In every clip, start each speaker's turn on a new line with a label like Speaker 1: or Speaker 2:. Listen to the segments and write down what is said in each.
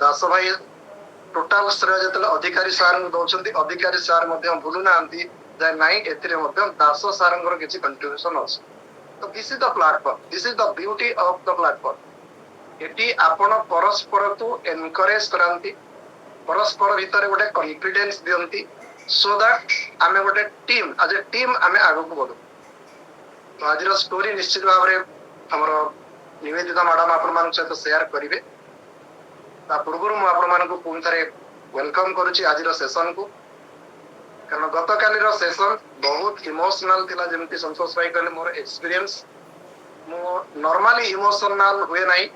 Speaker 1: दास भाई टोटाल श्रेय जो अधिकारी सार दौरान अधिकारी सार भूलु ना नाई दास सार किसी कंट्रीब्यूशन अच्छे तो this is the platform this is the beauty of the platform eighty आपण परस्पर को एनकरेज करांती परस्पर भितर गोटे कॉन्फिडेंस दियंती सो दैट आमे गोटे टीम एज ए टीम आमे आगु को बढ़ू तो आज स्टोरी निश्चित भाव में हमर निवेदिता मैडम आपण मान सहित शेयर करिवे ता पूर्व मु आपण मान को पुन थरे वेलकम करूची आज सेशन को कारण गत काली सेशन बहुत इमोशनल थिला जेमति संतोष भाई कहले मोर एक्सपीरियंस मु नॉर्मली इमोशनल हुए नाही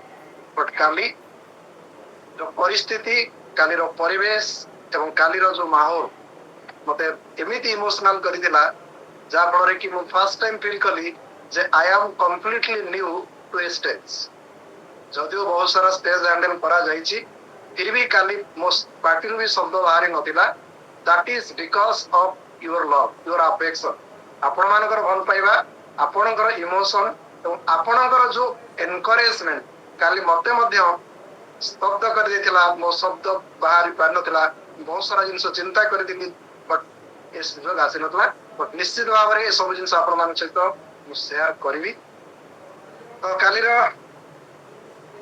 Speaker 1: बट काली जो परिस्थिति काली रो परिवेश एवं काली रो जो माहौल मते एमिति इमोशनल करि दिला जा फଳରେ कि मु फर्स्ट टाइम फील कली जे I am completely new to a stage जदिও बहुत सारा स्टेज हैंडल करा जाइछि फिर भी काली मो पार्टी भी शब्द बाहरी नथिला that is because of your love your affection आपण मानकर भल पाइबा आपणकर इमोशन एवं आपणकर जो एनकरेजमेंट काली मते मध्य स्तब्ध कर देथिला मो शब्द बाहरी पार नथिला बहुत सारा जिंस चिंता कर दिली बट ए सुजोग आसी नथिला बट निश्चित भाव में सब जिन आपण सहित शेयर करी तो काली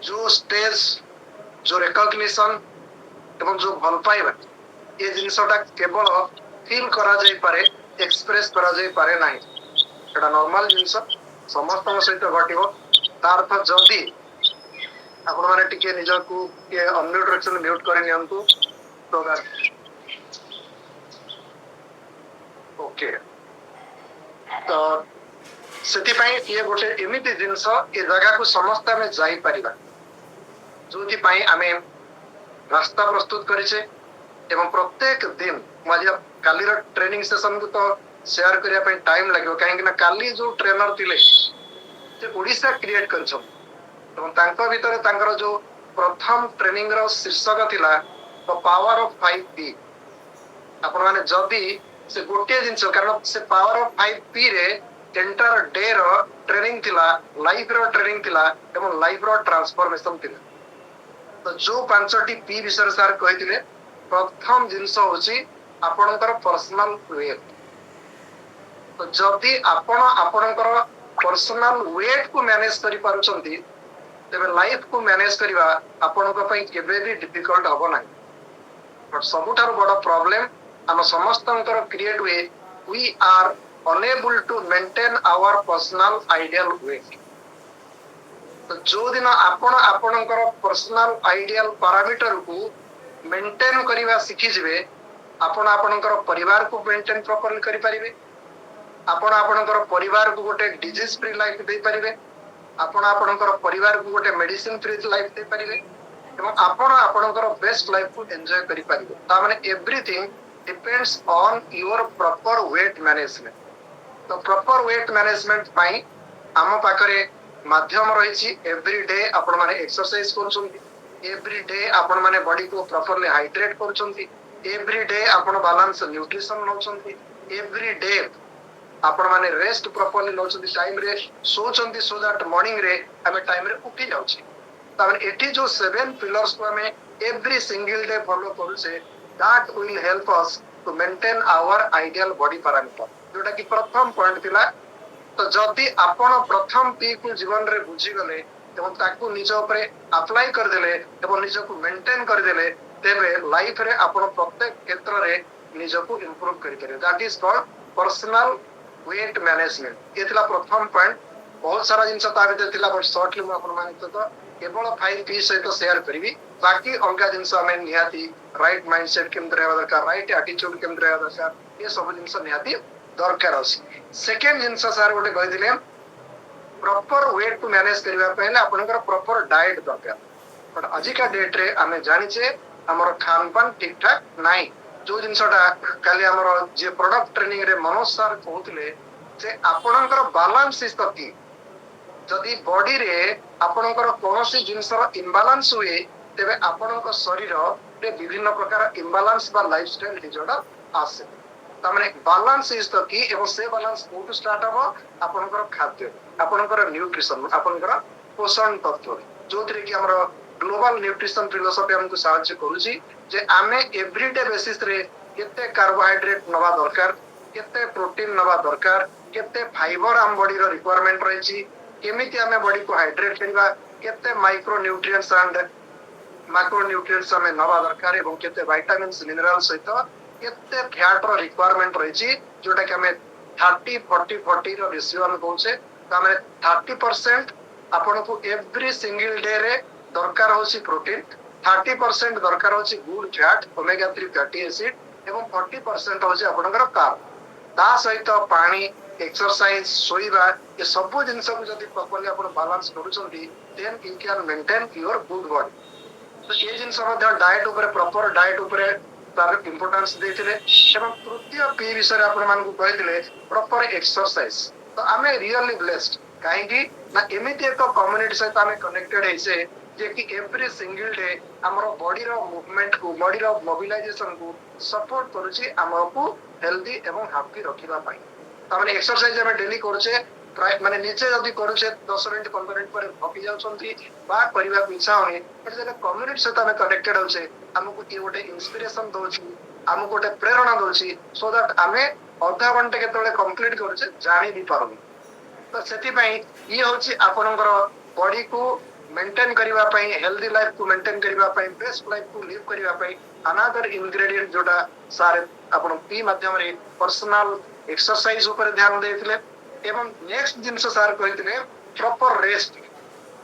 Speaker 1: जो स्टेज जो रिकॉग्निशन एवं जो भल पाइबा ये जिनसटा केवल फील करा जाई पारे एक्सप्रेस करा जाई पारे नाही एटा नॉर्मल जिनस समस्त सहित घटिबो तार अर्थ जल्दी आपण माने टिके निज को के अनम्यूट रखन म्यूट करि नियंतु तो ओके तो सेति ये गोटे एमिति जिनस ए जगह को समस्त आमे जाई परिबा जोथि पई आमे रास्ता प्रस्तुत करिसे एवं प्रत्येक दिन माझे काली रो ट्रेनिंग सेशन को तो शेयर करिया पई टाइम लागो काहे कि ना काली जो ट्रेनर थिले से ओडिसा क्रिएट करछो एवं तांको भितर तांकर जो प्रथम ट्रेनिंग रो शीर्षक थिला द पावर ऑफ 5P आपण माने जदी से गोटे जिंस कारण से पावर ऑफ 5P रे एंटर डे रो ट्रेनिंग थिला लाइफ रो ट्रेनिंग थिला एवं लाइफ रो ट्रांसफॉर्मेशन थिला तो जो पांचटी पी विषय सर कहिथिले प्रथम जिंस होची आपणकर पर्सनल वेट तो जदी आपण आपणकर पर्सनल वेट को मैनेज करि पारुचंती तेबे लाइफ को मैनेज करिवा आपणक पई केबे भी डिफिकल्ट हबो नाही बट सबुठार बड़ प्रॉब्लम हम समस्तंकर क्रिएट हुए we are unable to maintain our personal ideal weight तो जो दिन आपण आपणकर पर्सनल आइडियल पैरामीटर को मेंटेन करिवा सिखि जिवे आपण आपणकर परिवार को मेंटेन प्रॉपर्ली करि परिबे आपण आपणकर परिवार को गोटे डिजीज फ्री लाइफ दे परिबे आपण आपणकर परिवार को गोटे मेडिसिन फ्री लाइफ दे परिबे एवं आपण आपणकर बेस्ट लाइफ को एंजॉय करि परिबे ता माने everything depends on your proper weight management तो प्रॉपर वेट मैनेजमेंट पाई आम पाखरे माध्यम रही एवरी डे आपण माने एक्सरसाइज करछंती एवरी डे आपण माने बॉडी को प्रॉपर्ली हाइड्रेट करछंती एवरी डे आपण बैलेंस न्यूट्रिशन नौछंती एवरी डे आपण माने रेस्ट प्रॉपर्ली नौछंती टाइम रे सोचंती सो दैट मॉर्निंग रे हमें टाइम रे उठी जाउछी तामे एठी जो 7 पिलर्स को हमें एवरी सिंगल डे फॉलो करू से that will help us to maintain our ideal body parameter जोटा कि प्रथम पॉइंट थिला तो जदि आपण प्रथम पी को जीवन रे बुझी गले एवं ताकू निज ऊपर अप्लाई कर देले एवं निज को मेंटेन कर देले तेबे लाइफ रे आपण प्रत्येक क्षेत्र रे निज को इंप्रूव करि करे that is called personal weight management ये थिला प्रथम पॉइंट बहुत सारा जिंस ता भीतर थिला बट शॉर्टली मु आपण मानित तो केवल 5P सहित शेयर करिवि बाकी अलगा जिंस हमें निहाती राइट माइंडसेट केम रहबा दरकार राइट एटीट्यूड केम रहबा दरकार ये सब जिंस निहाती दरकार अछि सेकंड जिंस सर गोटे कहि दिले प्रॉपर वेट को मैनेज करबा पहले आपनकर प्रॉपर डाइट दरकार बट आज का डेट रे हमें जानि छे हमर खान पान ठीक ठाक नाही जो जिंसटा काली हमर जे प्रोडक्ट ट्रेनिंग रे मनोज सर कहउतले जे आपनकर बैलेंस इज द की जदि बॉडी रे आपनकर कोनोसी जिंसर इम्बैलेंस हुए तेबे आपनकर शरीर रे विभिन्न प्रकार इम्बैलेंस बा लाइफस्टाइल डिसऑर्डर आसे तामाने बैलेंस इज द की एवं से बैलेंस कोटू स्टार्ट हबो आपनकर खाद्य आपनकर न्यूट्रिशन आपनकर पोषण तत्व जोथरे कि हमर ग्लोबल न्यूट्रिशन फिलोसफी हमको साहाय्य करूची जे आमे एवरीडे बेसिस रे केते कार्बोहाइड्रेट नवा दरकार केते प्रोटीन नवा दरकार केते फाइबर आम बॉडी रो रिक्वायरमेंट रहिची केमिति आमे बॉडी को हाइड्रेट करबा केते micro nutrients and macro nutrients हमें नवा दरकार एवं केते विटामिन्स मिनरल सहित केते फैट रो रिक्वायरमेंट रहिची जोटा कि हमें 30 40 40 रो रेशियो हम कहूचे तो हमें 30% आपन को एवरी सिंगल डे रे दरकार होची प्रोटीन 30% दरकार होची good fat omega 3 fatty acid एवं 40% होची आपनकर कार्ब ता सहित पानी एक्सरसाइज सोइबा ये सब जिंस को जदी प्रॉपर्ली आपण बैलेंस करूछंती then you can maintain your good body तो ये जिनस डाएट ऊपर प्रॉपर डाएट ऊपर तार इंपोर्टेंस देथिले एवं तृतीय पी विषय आपण मान को कहिथिले प्रॉपर एक्सरसाइज तो आमे रियली ब्लेस्ड काहे कि ना एमिति एक कम्युनिटी सहित आमे कनेक्टेड हैसे जे कि एवरी सिंगल डे हमरो बॉडी रो मूवमेंट को बॉडी रो मोबिलाइजेशन को सपोर्ट करूची हमको हेल्दी एवं हैप्पी रखिबा पई तामे एक्सरसाइज हमें डेली करछे माने नीचे जदी करूछे 10 मिनिट 15 मिनिट पर थकी जाउछंती बा परिवा इच्छा होनी बट जे कम्युनिटी सहित हमें कनेक्टेड होछे हमको ये गोटे इंस्पिरेशन दोछि हमको गोटे प्रेरणा दोछि सो दैट हमें आधा घंटे केतबेले कंप्लीट करूछे जानि भी पारुनी तो सेति पई ये होछि आपनकर बॉडी को मेंटेन करिवा पई हेल्दी लाइफ को मेंटेन करिवा पई बेस्ट लाइफ को लिव करिवा पई अनदर इंग्रेडिएंट जोटा सारे आपण पी माध्यम रे पर्सनल एक्सरसाइज ऊपर ध्यान देथिले एवं नेक्स्ट जिंस सार कहिथिले प्रॉपर रेस्ट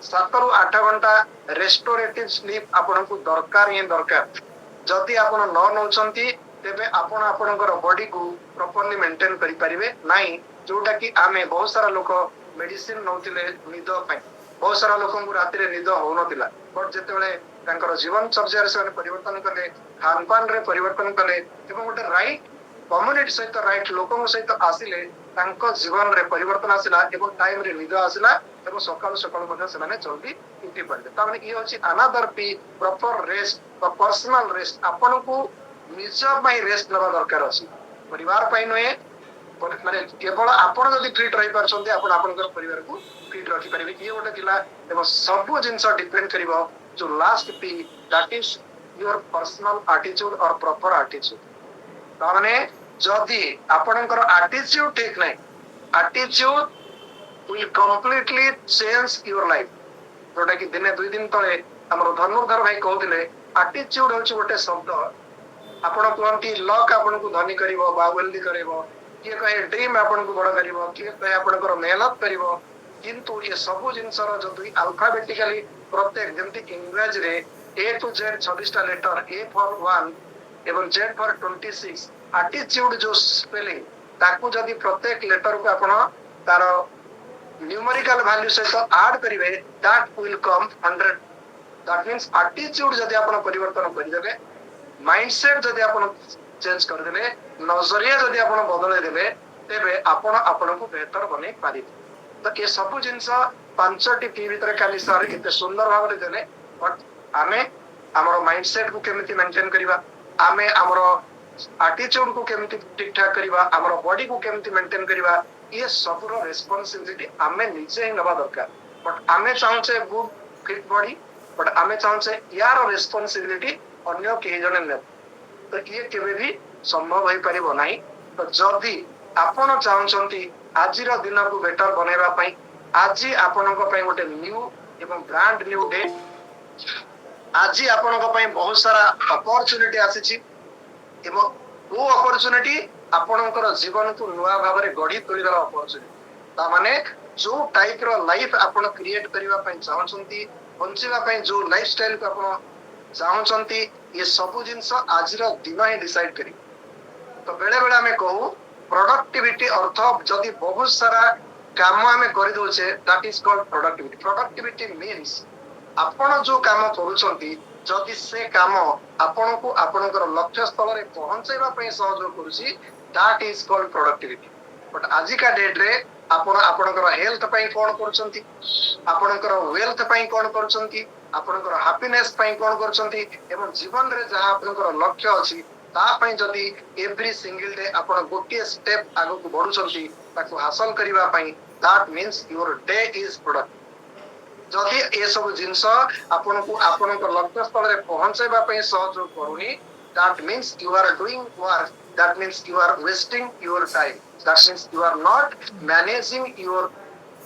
Speaker 1: 7 रु 8 घंटा रेस्टोरेटिव स्लीप आपण को दरकार ही दरकार जदि आपण न नउचंती तेबे आपण आपणकर बॉडी को प्रॉपर्ली मेंटेन करि परिबे नाही जोटा कि आमे बहुत सारा लोक मेडिसिन नउतिले निद पई बहुत सारा लोकन को राति रे निद हो नथिला बट जेतेबेले तांकर जीवन चर्या रे परिवर्तन कले खान पान रे परिवर्तन कले एवं गोटे राइट कम्युनिटी सहित राइट लोकन सहित आसिले तांको जीवन रे परिवर्तन आसिला एवं टाइम रे निद आसिला एवं सकाल सकाल मध्ये सेमाने जल्दी उठी पड़े ताने ई होची another P proper rest personal rest आपन को निज पई रेस्ट नबा दरकार अछि परिवार पई नय माने केवल आपण जदी फिट रहि परछन्ते आपण आपनकर परिवार को फिट रखि परिबे ये गोटे जिला एवं सब जिंस डिपेंड करिवो जो last P that is your personal attitude और प्रॉपर एटीट्यूड ताने जदी आपनकर एटीट्यूड ठीक नै attitude will completely change your life जोटा कि दिने 2 दिन तळे हमर धनुर्धर भाई कहउतिले एटीट्यूड होछि गोटे शब्द आपण कहंती लक आपण को धनी करिवो बा वेल्दी करिवो किए कहे ड्रीम आपण को बड़ करिवो किए कहे आपनकर मेहनत करिवो किंतु ये सब जिनसर जदि अल्फाबेटिकली प्रत्येक जेंति इंग्लिश रे ए टू जेड 26 टा लेटर ए फॉर 1 एवं जेड फॉर 26 एटीट्यूड जो स्पेलिंग ताकू जदि प्रत्येक लेटर को आपण तार न्यूमेरिकल वैल्यू से तो ऐड करिवे that will come 100 that means attitude जदि आपण परिवर्तन करि देबे माइंडसेट जदि आपण चेंज कर देबे नजरिया जदि आपण बदले देबे तेबे आपण आपण को बेहतर बने पारिबे तो ये सब जिनस 5टी पी भीतर खाली सर एते सुंदर भाव रे देले बट आमे हमरो माइंडसेट को केमिति मेंटेन करिवा आमे हमरो एटीट्यूड को केमिति ठीक ठाक करिवा हमरो बॉडी को केमिति मेंटेन करिवा ये सब रो रिस्पांसिबिलिटी आमे निजे ही नबा दरकार बट आमे चाहछे गुड फिट बॉडी बट आमे चाहछे यार रिस्पांसिबिलिटी अन्य के जने ने तो ये केबे भी संभव होई परिबो नाही तो जदी आपण चाहछंती आजिर दिन को बेटर बनेबा पई आजी आपनक पई गोटे न्यू एवं ब्रांड न्यू डे आजी आपनक पई बहुत सारा अपॉर्चुनिटी आसीची एवं वो अपॉर्चुनिटी आपनकर जीवन को नुआ भाव रे गढ़ी तोलिबार अपॉर्चुनिटी ता माने जो टाइप रो लाइफ आपण क्रिएट करबा पई चाहछंती बंचिबा पई जो लाइफस्टाइल को आपण चाहछंती ये सब जिंस आजिर दिन ही डिसाइड करी तो बेले बेले हमें कहू प्रोडक्टिविटी अर्थ जदि बहुत सारा काम आमे करि दोचे that is called productivity means आपण जो काम करूछंती जदि से काम आपण को आपनकर लक्ष्य स्थल रे पहुंचैबा पई सहयोग करूची that is called productivity but आजि का डेट रे आपण आपनकर हेल्थ पई कोन करूछंती आपनकर वेल्थ पई कोन करूछंती आपनकर हैप्पीनेस पई कोन करूछंती एवं जीवन रे जहां आपनकर लक्ष्य अछि ता पई जदि एवरी सिंगल डे आपण गोटे स्टेप आगो को बढ़ुछंती ताको हासिल करिवा पई that means your day is product जदि ए सब जिनस आपनको आपनक लक्ष्य स्थल रे पहुंचेबा पई सहयोग करूनी that means you are doing work, that means you are wasting your time, that means you are not managing your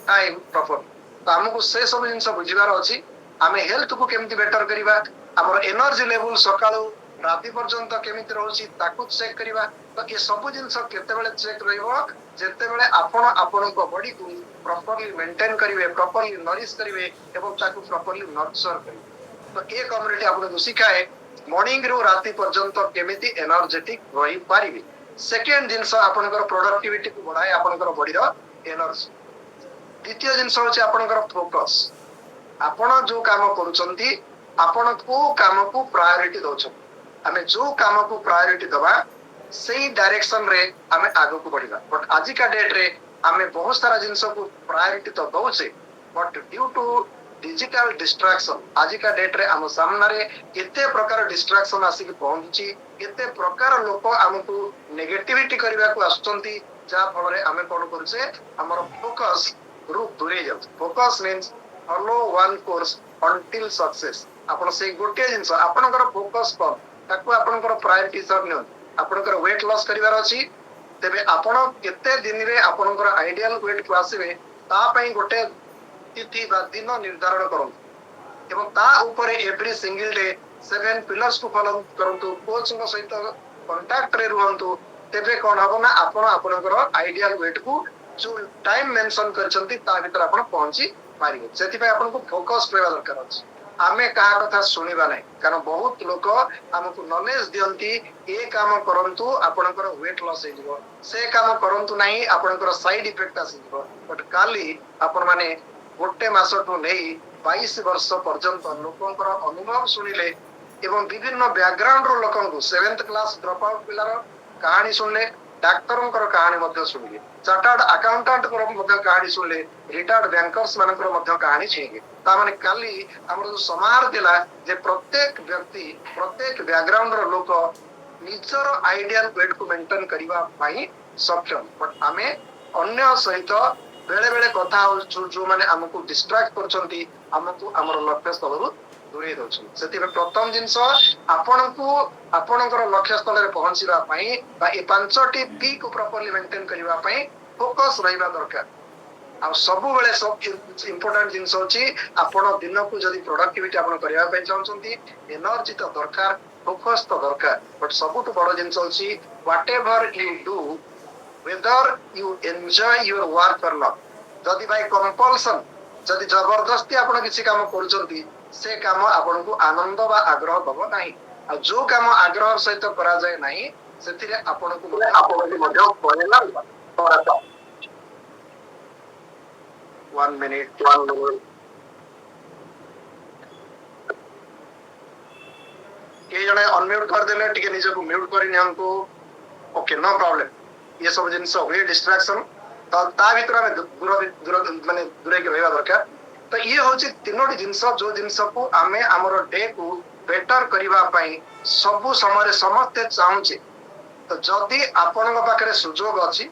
Speaker 1: time properly. तो हमको से सब जिनस बुझिबार अछि आमे हेल्थ को केमति बेटर करिबा हमर एनर्जी लेवल सकाळो राति पर्यंत केमिति रहउछि ताकू चेक करिबा तो ये सब जिनस केते बेले चेक रहइबो जेते बेले आपण आपनक बॉडी को प्रॉपर्ली मेंटेन करिवे प्रॉपर्ली नरिश करिवे एवं ताकू प्रॉपर्ली नर्चर करिवे तो ए कम्युनिटी आपन सिखाए मॉर्निंग रो राति पर्यंत केमिति एनर्जेटिक रही पारिबे सेकंड जिंस आपनकर प्रोडक्टिविटी को बढ़ाए आपनकर बॉडी रो एनर्जी द्वितीय जिंस होछि आपनकर फोकस आपण जो काम करूचंती आपण को काम को प्रायोरिटी दोछन हमें जो काम को प्रायोरिटी दबा सही डायरेक्शन रे हमें आगो को बढ़िबा बट आज का डेट रे हमें बहुत सारा जिंस को प्रायोरिटी तो दोछे but due to digital distraction आज का डेट रे हम सामने रे केते प्रकार डिस्ट्रैक्शन आसी के पहुंची केते प्रकार लोक हमकु नेगेटिविटी करबा को आछंती जा फल रे हमें कोन करछे हमर फोकस रु दूरे जाउ focus means follow one course until success आपण से गोटे जिंस आपनकर फोकस पर ताकू आपनकर प्रायोरिटी सब न आपनकर वेट लॉस करिवार अछि तेबे आपण केते दिन रे आपनकर आइडियल वेट को आसीबे ता पई गोटे तिथि बा दिन निर्धारण करू एवं ता ऊपर एवरी सिंगल डे 7 पिलर्स को फॉलो करंतु कोच को सहित कांटेक्ट रे रहंतु तेबे कोन हबो ना आपण आपनकर आइडियल वेट को जो टाइम मेंशन करछंती ता भीतर आपण पहुंची पारिबे सेति पे आपन को फोकस रहबा दरकार अछि आमे कहा कथा सुनिबा नै कारण बहुत लोक हमकु नॉलेज दियंती ए काम करंतु आपनकर वेट लॉस हे जिवो से काम करंतु नाही आपनकर साइड इफेक्ट आसी जिवो बट काली आपण माने गोटे मासटु नै 22 वर्ष पर्यंत लोकंकर अनुभव सुनिले एवं विभिन्न बैकग्राउंड रो लोकंकु 7th क्लास ड्रॉप आउट पिलार कहानी सुनले डाक्टरंकर कहानी मध्ये सुनिले चार्टर्ड अकाउंटेंट कर मध्ये कहानी सुनले रिटायर्ड बैंकर्स मानकर मध्ये कहानी छेगे ता माने काली हमर जो समार दिला जे प्रत्येक व्यक्ति प्रत्येक बैकग्राउंड रो लोक निजर आइडियल वेट को मेंटेन करिवा पई सक्षम बट आमे अन्य सहित बेले बेले कथा जो माने हमकु डिस्ट्रैक्ट करछंती हमकु हमर लक्ष्य स्थल रु दूरे दोछन सेति में प्रथम जिंस आपनकु आपनकर लक्ष्य स्थल रे पहुंचीबा पई बा ए पांचटी पी को प्रॉपर्ली मेंटेन करिवा पई फोकस रहिबा दरकार आ सब बेले सब इंपोर्टेंट जिंस होची आपण दिन को जदी प्रोडक्टिविटी आपण करिवा पई चाहछंती एनर्जी तो दरकार फोकस तो दरकार बट सबुठ बड़ जिंस होची whatever you do whether you enjoy your work or not जदी भाई कंपल्सन जदी जबरदस्ती आपण किसी काम करूचंती से काम आपण को आनंद बा आग्रह दबो नाही आ जो काम आग्रह सहित करा जाय नाही सेथिरे आपण को मध्य परिणाम पराता 1 मिनिट के जने अनम्यूट कर देले टिके निजे को म्यूट करी हमको ओके नो प्रॉब्लम ये सब जिनस वे डिस्ट्रैक्शन तो ता भीतर में दूर माने दूरे के रहबा दरकार तो ये होची तीनोटी जिनस जो जिनस को आमे हमर डे को बेटर करिवा पई सब समय समस्त चाहूचे तो जदी आपनक पाखरे सुजोग अछि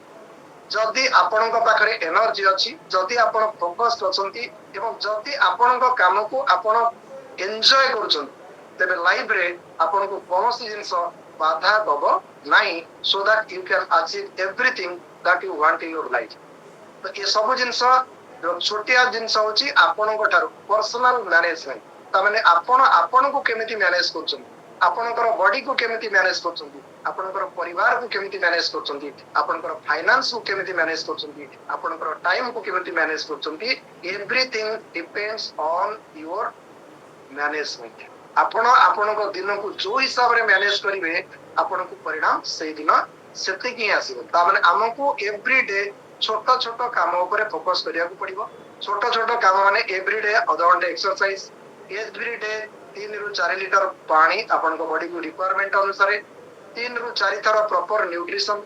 Speaker 1: जदी आपनक पाखरे एनर्जी अछि जदी आपण फोकस करछंती एवं जदी आपनक काम को आपण एन्जॉय करछन तबे लाइफ रे आपनको कोनोसी जिनस बाधा दबो नहीं so that you can achieve everything that you want in your life तो ये सब जिनस छोटिया जिनस होची आपनक ठार पर्सनल मैनेजमेंट ता माने आपण को केमिति मैनेज करछन आपनकर बॉडी को केमिति मैनेज करछन आपनकर परिवार को केमिति मैनेज करछन आपनकर फाइनेंस को केमिति मैनेज करछन आपनकर टाइम को केमिति मैनेज करछन everything depends on your management आपण आपनक दिन को जो हिसाब रे मैनेज करिवे आपन को परिणाम से दिन सेते की आसीबो ता माने हमको एवरी डे छोटा छोटा काम ऊपर फोकस करिया को पड़िबो छोटा छोटा काम माने एवरी डे आधा घंटा एक्सरसाइज एवरी डे 3 रु 4 लीटर पानी आपन को बॉडी को रिक्वायरमेंट अनुसार 3 रु 4 थरा प्रॉपर न्यूट्रिशन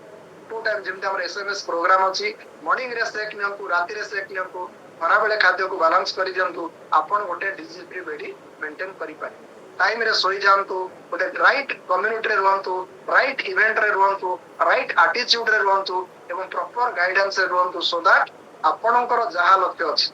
Speaker 1: 2 टाइम जेमते हमर एसएमएस प्रोग्राम अछि मॉर्निंग रे सेक नियंतु राति रे सेक नियंतु खरा बेले खाद्य को बैलेंस करि दियंतु आपन गोटे डिजीज फ्री बॉडी मेंटेन करि पारे टाइम रे सोई जानतु गोटे राइट कम्युनिटी रे रहंतु राइट इवेंट रे रहंतु राइट एटीट्यूड रे रहंतु एवं प्रॉपर गाइडेंस रे रहंतु सो दैट आपनकर जहा लक्ष्य अछि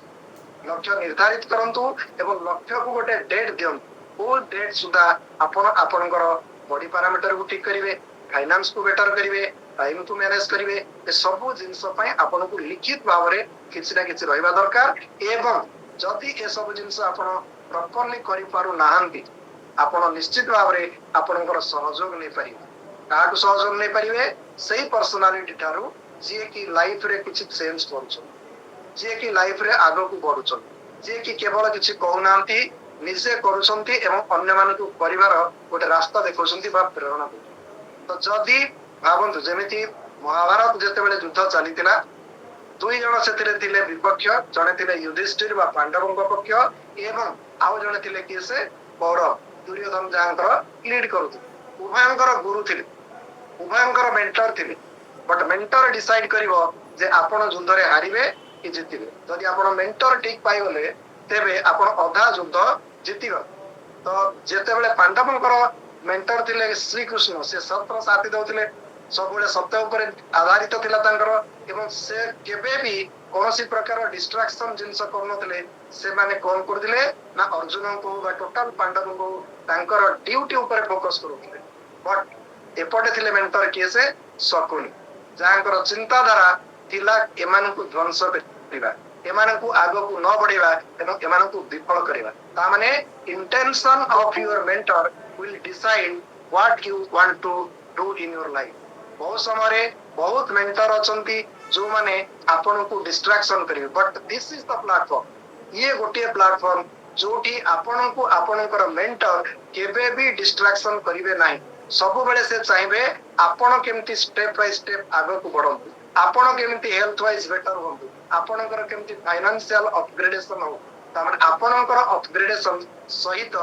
Speaker 1: लक्ष्य निर्धारित करंतु एवं लक्ष्य को गोटे डेट दियंतु ओ डेट सुधा आपण आपणकर बॉडी पैरामीटर को ठीक करिवे फाइनेंस को बेटर करिवे टाइम को मैनेज करिवे ए सब जिंस पय आपण को लिखित भाव रे किछि ना किछि रहइबा दरकार एवं जदि ए सब जिंस आपण प्रॉपर्ली करि पारु नाहंती आपण निश्चित भाव रे आपणकर सहयोग नै परिबे काटू सहयोग नै परिबे सेही पर्सनालिटी थारू जे कि लाइफ रे किछि चेंज करूछन जे कि लाइफ रे आगो को बढ़ुछन जे कि केवल किछि कहउनांती निजे करूछंती एवं अन्य मानकु परिवार गोटे रास्ता देखौछंती बा प्रेरणा दे तो जदि भाबंतु जेमिति महाभारत जेतेबेले युद्ध चलीतिला दुई जण सेतिरे थिले विपक्ष जणे थिले युधिष्ठिर बा पांडवଙ୍କ पक्ष एवं आउ जणे थिले किसे कौरव दुर्योधन जांकर लीड करूथि उभयंकर गुरु थिले उभयंकर मेंटर थिले बट मेंटर डिसाइड करिवो जे आपण युद्ध रे हारिबे कि जितिबे जदि आपण मेंटर ठीक पाइ गले तेबे आपण अधा युद्ध जितिबे तो जेतेबेले पांडवंकर मेंटर थिले श्री कृष्ण से सत्र साथी दउथिले सबुले सत्य ऊपर आधारित थिला तांकर एवं से केबे भी कोनोसी प्रकार डिस्ट्रैक्शन जिंस करनथिले से माने कोन करदिले ना अर्जुन को बा टोटल पांडव को तांकर ड्यूटी ऊपर फोकस करूथिले बट एपटे थिले मेंटर केसे शकुनी जांकर चिंताधारा थिला एमानकु ध्वंस करिबा एमानकु आगो को न बढ़िबा एवं एमानकु विफल करिबा ता माने intention of your mentor will decide what you want to do in your life बहुत समय बहुत मेंटर अछंती जो माने आपन को डिस्ट्रैक्शन करिवे but this is the platform ये गोटे प्लेटफॉर्म जोठी आपन को आपनकर मेंटर केबे भी डिस्ट्रैक्शन करिवे नाही सब बेले से चाहेबे आपण केमती स्टेप बाय स्टेप आगो को बढ़ंतु आपण केमती हेल्थ वाइज बेटर होंतु आपणकर केमती फाइनेंशियल अपग्रेडेशन हो तामाने आपणकर अपग्रेडेशन सहित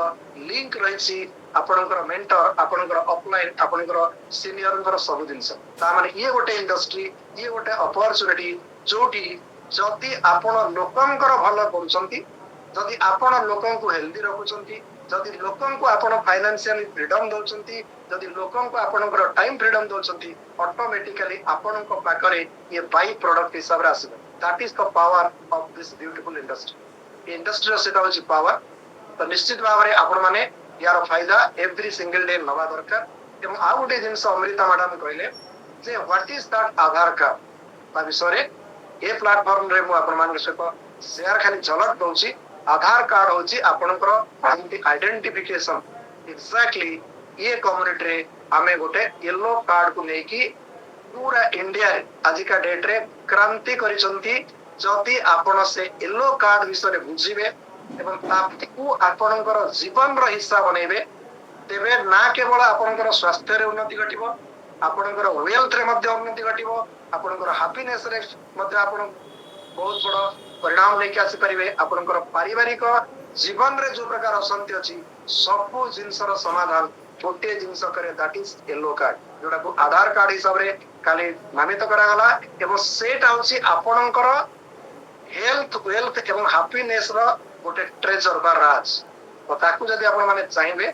Speaker 1: लिंक रहिछि आपणकर मेंटर आपणकर अपलाइन आपणकर सीनियरकर सब जिंस तामाने ये गोटे इंडस्ट्री ये गोटे अपॉर्चुनिटी जोटी जदि आपण लोकंकर भलो करूछंती जदि आपण लोकंकु हेल्दी रखुछंती जदि लोकंकु आपण फाइनेंशियली फ्रीडम दउछंती जदि लोकंकु आपणकर टाइम फ्रीडम दउछंती ऑटोमेटिकली आपणक पाखरे ये बाई प्रोडक्ट हिसाब रे आसीबे that is the power of this beautiful industry industry सेटा होची पावर तो निश्चित भाव रे आपण माने यार फायदा एवरी सिंगल डे नवा दरकार एवं आ गोटे जिंस अमृता मैडम कहले जे what is that Aadhaar card ता विषय रे ए प्लेटफॉर्म रे मु आपण मान सहित शेयर खाली झलक दउची आधार कार्ड होची आपणकर आइडेंटिफिकेशन एग्जैक्टली ये कम्युनिटी रे आमे गोटे येलो कार्ड को नेकी पूरा इंडिया रे आज का डेट रे क्रांति करिसंती जदि आपण से येलो कार्ड विषय रे बुझिबे एवं ताकू आपणकर जीवन रो हिस्सा बनेबे तेबे ना केवल आपणकर स्वास्थ्य रे उन्नति घटिबो आपणकर वेल्थ रे मध्ये उन्नति घटिबो आपणकर हैप्पीनेस रे मध्ये आपण बहुत बड़ परिणाम लेके आसी परिबे आपणकर पारिवारिक जीवन रे जो प्रकार अशांति अछि सब जिंसर समाधान गोटे जिंस करे दैट इज येलो कार्ड जोटा को आधार कार्ड हिसाब रे खाली नामित करा गला एवं सेट होछि आपणकर हेल्थ वेल्थ एवं हैप्पीनेस रो गोटे ट्रेजर बा राज तो ताकू जदि आपण माने चाहिबे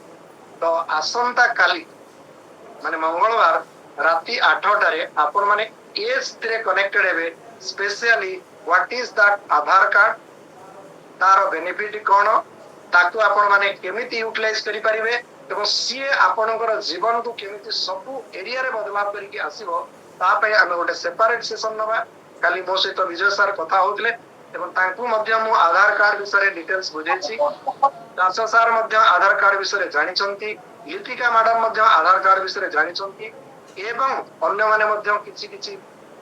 Speaker 1: तो आसंता काली माने मंगलवार राति 8टा रे आपण माने एस रे कनेक्टेड हेबे specially what is that Aadhaar card तार बेनिफिट कोन ताकू आपण माने केमिति यूटिलाइज करि परिबे एवं सीए आपणकर जीवन को केमिति सब एरिया रे बदलाव करिके आसीबो ता पय हम गोटे सेपरेट सेशन नबा काली मो सहित विजय सर कथा होतले एवं तांकू मध्य मु आधार कार्ड विषय डिटेल्स बुझेछि दास सर मध्य आधार कार्ड विषय जानिछंती लिपिका मैडम मध्य आधार कार्ड विषय जानिछंती एवं अन्य माने मध्य किछि किछि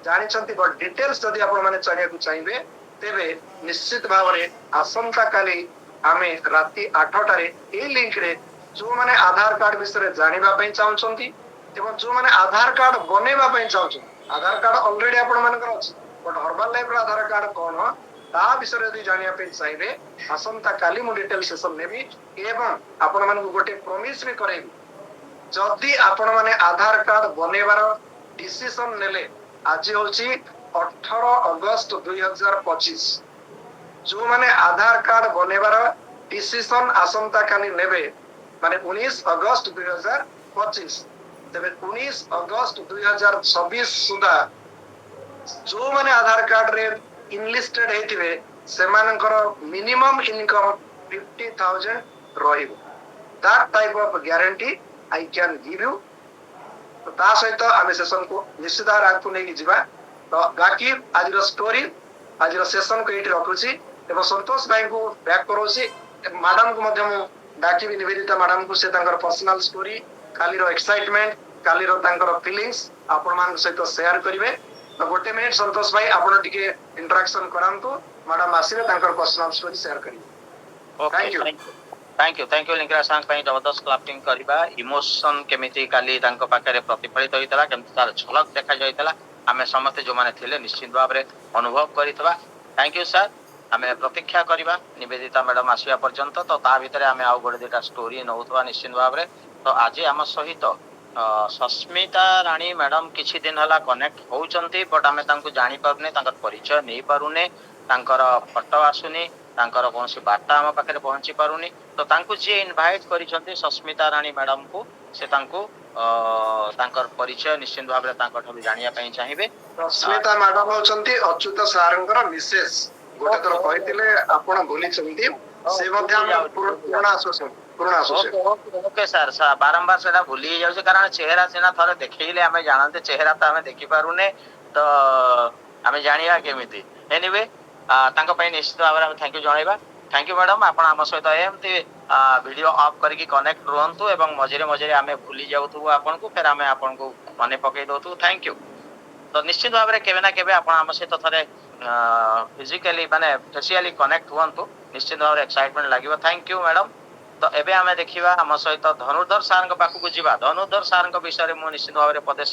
Speaker 1: जानिछंती बट डिटेल्स जदि आपण माने जानिया को चाहिबे तेबे निश्चित भाव रे आसंता काली आमे राति 8टा रे ए लिंक रे जो माने आधार कार्ड विषय जानिबा पई चाहउछंती एवं जो माने आधार कार्ड बनेबा पई चाहउछंती आधार कार्ड ऑलरेडी आपण मानकर अछि बट हर्बल लाइफ रो आधार कार्ड कोन ता विषय यदि जानिया पे चाहिए आसंता काली मु डिटेल सेशन नेबी एवं आपण मानकु गोटे प्रॉमिस भी करेबी जदि आपण माने आधार कार्ड बनेबार डिसीजन नेले आज होची 18 अगस्त 2025 जो माने आधार कार्ड बनेबार डिसीजन आसंता काली नेबे माने 19 अगस्त 2025 तबे 19 अगस्त 2026 सुधा जो माने आधार कार्ड रे इनलिस्टेड हेतिबे ସେମାନଙ୍କର ମିନିମମ୍ ଇନକମ୍ 50,000 ରହିବ। that type of guarantee I can give you। ତ ତା ସହିତ ଆମେ ସେସନ କୁ ନିଶ୍ଚିତ ଭାବରେ ଆଗକୁ ନେଇକି ଯିବା। ତ ବାକି ଆଜିର ଷ୍ଟୋରି ଆଜିର ସେସନ କୁ ଏଇଠି ରଖୁଛି ଏବଂ ସନ୍ତୋଷ ଭାଇଙ୍କୁ ବ୍ୟାକ୍ କରଉଛି। ମ୍ୟାଡାମ କୁ ମଧ୍ୟ ମୁଁ ଡାକିବି, ନିବେଦିତା ମ୍ୟାଡାମ କୁ, ସେ ତାଙ୍କର ପର୍ସନାଲ ଷ୍ଟୋରି, କାଲିର ଏକ୍ସାଇଟମେଣ୍ଟ, କାଲିର ତାଙ୍କର ଫିଲିଙ୍ଗସ୍ ଆପଣମାନଙ୍କ ସହିତ ସେୟାର କରିବେ। ତ ଗୋଟେ ମିନିଟ୍ ସନ୍ତୋଷ ଭାଇ ଆପଣ ଟିକେ ଇଣ୍ଟରାକ୍ସନ କରାନ୍ତୁ, ମ୍ୟାଡାମ ଆସିବେ ତାଙ୍କର ପର୍ସନାଲ ଷ୍ଟୋରି ସେୟାର କରିବେ।
Speaker 2: ଓକେ, ଥ୍ୟାଙ୍କ ୟୁ ଲିଙ୍ଗରାଜ ସାଙ୍ଗ ପାଇଁ ଜବରଦସ୍ତ କ୍ଲାପିଂ କରିବା। ଇମୋସନ କେମିତି କାଲି ତାଙ୍କ ପାଖରେ ପ୍ରତିଫଳିତ ହୋଇଥିଲା, କେମିତି ତାର ଝଲକ ଦେଖାଯାଇଥିଲା, ଆମେ ସମସ୍ତେ ଯୋଉମାନେ ଥିଲେ ନିଶ୍ଚିତ ଭାବରେ ଅନୁଭବ କରିଥିବା। Thank you sir. ଆମେ ପ୍ରତୀକ୍ଷା କରିବା ନିବେଦିତା ମ୍ୟାଡାମ ଆସିବା ପର୍ଯ୍ୟନ୍ତ। ତ ତା ଭିତରେ ଆମେ ଆଉ ଗୋଟେ ଦିଟା ଷ୍ଟୋରି ନଉଥିବା ନିଶ୍ଚିତ ଭାବରେ। ତ ଆଜି ଆମ ସହିତ ସସ୍ମିତା ରାଣୀ ମ୍ୟାଡାମ କିଛି ଦିନ ହେଲା କନେକ୍ଟ ହଉଛନ୍ତି, ବଟ୍ ଆମେ ତାଙ୍କୁ ଜାଣିପାରୁନେ, ତାଙ୍କର ପରିଚୟ ନେଇ ପାରୁନେ, ତାଙ୍କର ଫଟୋ ଆସୁନି, ତାଙ୍କର କୌଣସି ବାର୍ତ୍ତା ଆମ ପାଖରେ ପହଞ୍ଚି ପାରୁନି। ତ ତାଙ୍କୁ ଯିଏ ଇନଭାଇଟ କରିଛନ୍ତି ସସ୍ମିତା ରାଣୀ ମ୍ୟାଡାମକୁ, ସେ ତାଙ୍କୁ ତାଙ୍କର ପରିଚୟ ନିଶ୍ଚିତ ଭାବରେ ତାଙ୍କ ଠାରୁ ଜାଣିବା ପାଇଁ ଚାହିଁବେ।
Speaker 1: ସସ୍ମିତା ମ୍ୟାଡାମ ହଉଛନ୍ତି ଅଚ୍ୟୁତ ସାରଙ୍କର ମିସେସ। ଗୋଟେ ଥର କହିଥିଲେ ଆପଣ ଭୁଲିଛନ୍ତି, ସେ ମଧ୍ୟ ଆମର ପୁରୁଣା ଆସୋସିଏଟ।
Speaker 2: ଓକେ ସାର୍, ବାରମ୍ବାର ସେଟା ଭୁଲି ହେଇଯାଉଛି, କାରଣ ଚେହେରା ସିନା ଥରେ ଦେଖେଇଲେ ଆମେ ଜାଣନ୍ତେ, ଚେହେରା ତ ଆମେ ଦେଖି ପାରୁନେ, ତ ଆମେ ଜାଣିବା କେମିତି। ଏନିୱେ ତାଙ୍କ ପାଇଁ ନିଶ୍ଚିତ ଭାବରେ ଆମେ ଥ୍ୟାଙ୍କ ୟୁ ଜଣାଇବା। ଥ୍ୟାଙ୍କ ୟୁ ମ୍ୟାଡାମ, ଆପଣ ଆମ ସହିତ ଏମିତି ଭିଡିଓ ଅଫ୍ କରିକି କନେକ୍ଟ ରୁହନ୍ତୁ ଏବଂ ମଝିରେ ମଝିରେ ଆମେ ଭୁଲି ଯାଉଥିବୁ ଆପଣଙ୍କୁ, ଫେର ଆମେ ଆପଣଙ୍କୁ ମନେ ପକେଇ ଦଉଥିବୁ। Thank you. ତ ନିଶ୍ଚିତ ଭାବରେ କେବେ ନା କେବେ ଆପଣ ଆମ ସହିତ ଥରେ ଫିଜିକାଲି ମାନେ ଫେସିଆଲି କନେକ୍ଟ ହୁଅନ୍ତୁ, ନିଶ୍ଚିତ ଭାବରେ ଏକ୍ସାଇଟମେଣ୍ଟ ଲାଗିବ। Thank you madam. ତ ଏବେ ଆମେ ଦେଖିବା ଆମ ସହିତ ଧନୁର୍ଦ୍ଧର ସାରଙ୍କ ପାଖକୁ ଯିବା। ଧନୁର୍ଦ୍ଧର ସାରଙ୍କ ବିଷୟରେ ମୁଁ ନିଶ୍ଚିତ ଭାବରେ ପଦେ